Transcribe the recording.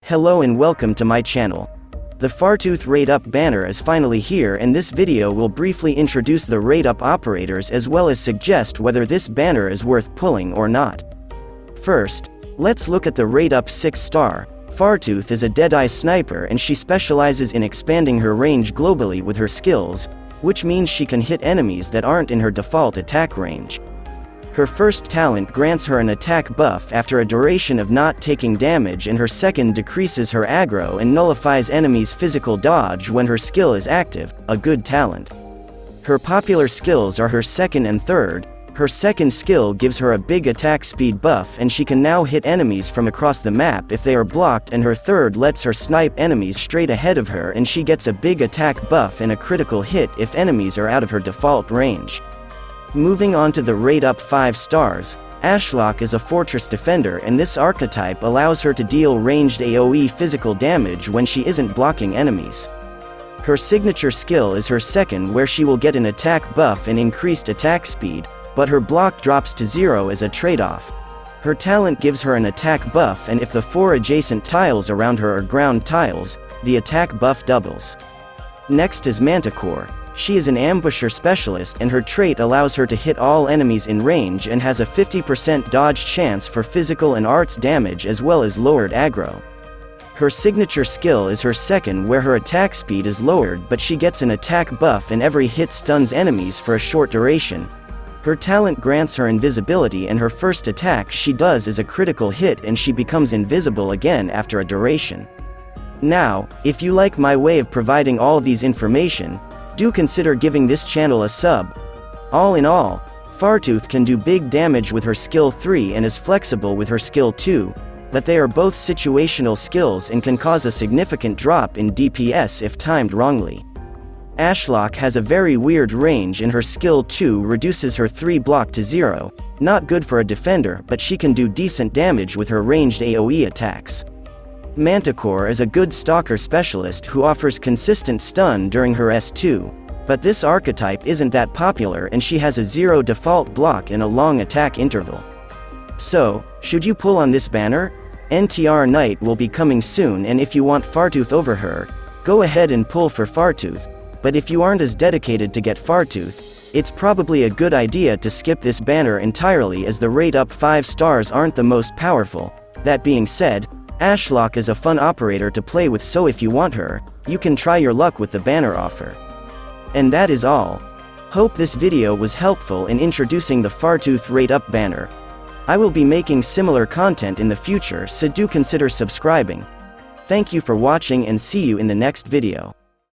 Hello and welcome to my channel. The Fartooth Rate Up banner is finally here, and this video will briefly introduce the Rate Up operators as well as suggest whether this banner is worth pulling or not. First, let's look at the Rate Up 6-star. Fartooth is a Deadeye sniper and she specializes in expanding her range globally with her skills, which means she can hit enemies that aren't in her default attack range. Her first talent grants her an attack buff after a duration of not taking damage, and her second decreases her aggro and nullifies enemies' physical dodge when her skill is active, a good talent. Her popular skills are her second and third. Her second skill gives her a big attack speed buff and she can now hit enemies from across the map if they are blocked, and her third lets her snipe enemies straight ahead of her and she gets a big attack buff and a critical hit if enemies are out of her default range. Moving on to the Rate Up 5 stars, Ashlock is a fortress defender, and this archetype allows her to deal ranged AoE physical damage when she isn't blocking enemies. Her signature skill is her second, where she will get an attack buff and increased attack speed, but her block drops to 0 as a trade-off. Her talent gives her an attack buff, and if the 4 adjacent tiles around her are ground tiles, the attack buff doubles. Next is Manticore. She is an ambusher specialist and her trait allows her to hit all enemies in range and has a 50% dodge chance for physical and arts damage as well as lowered aggro. Her signature skill is her second, where her attack speed is lowered but she gets an attack buff and every hit stuns enemies for a short duration. Her talent grants her invisibility, and her first attack she does is a critical hit and she becomes invisible again after a duration. Now, if you like my way of providing all these information, do consider giving this channel a sub. All in all, Fartooth can do big damage with her skill 3 and is flexible with her skill 2, but they are both situational skills and can cause a significant drop in DPS if timed wrongly. Ashlock has a very weird range and her skill 2 reduces her 3 block to 0, not good for a defender, but she can do decent damage with her ranged AoE attacks. Manticore is a good stalker specialist who offers consistent stun during her S2, but this archetype isn't that popular and she has a 0 default block and a long attack interval. So, should you pull on this banner? NTR Night will be coming soon, and if you want Fartooth over her, go ahead and pull for Fartooth, but if you aren't as dedicated to get Fartooth, it's probably a good idea to skip this banner entirely, as the Rate Up 5 stars aren't the most powerful. That being said, Ashlock is a fun operator to play with, so if you want her, you can try your luck with the banner offer. And that is all. Hope this video was helpful in introducing the Fartooth Rate Up banner. I will be making similar content in the future, so do consider subscribing. Thank you for watching and see you in the next video.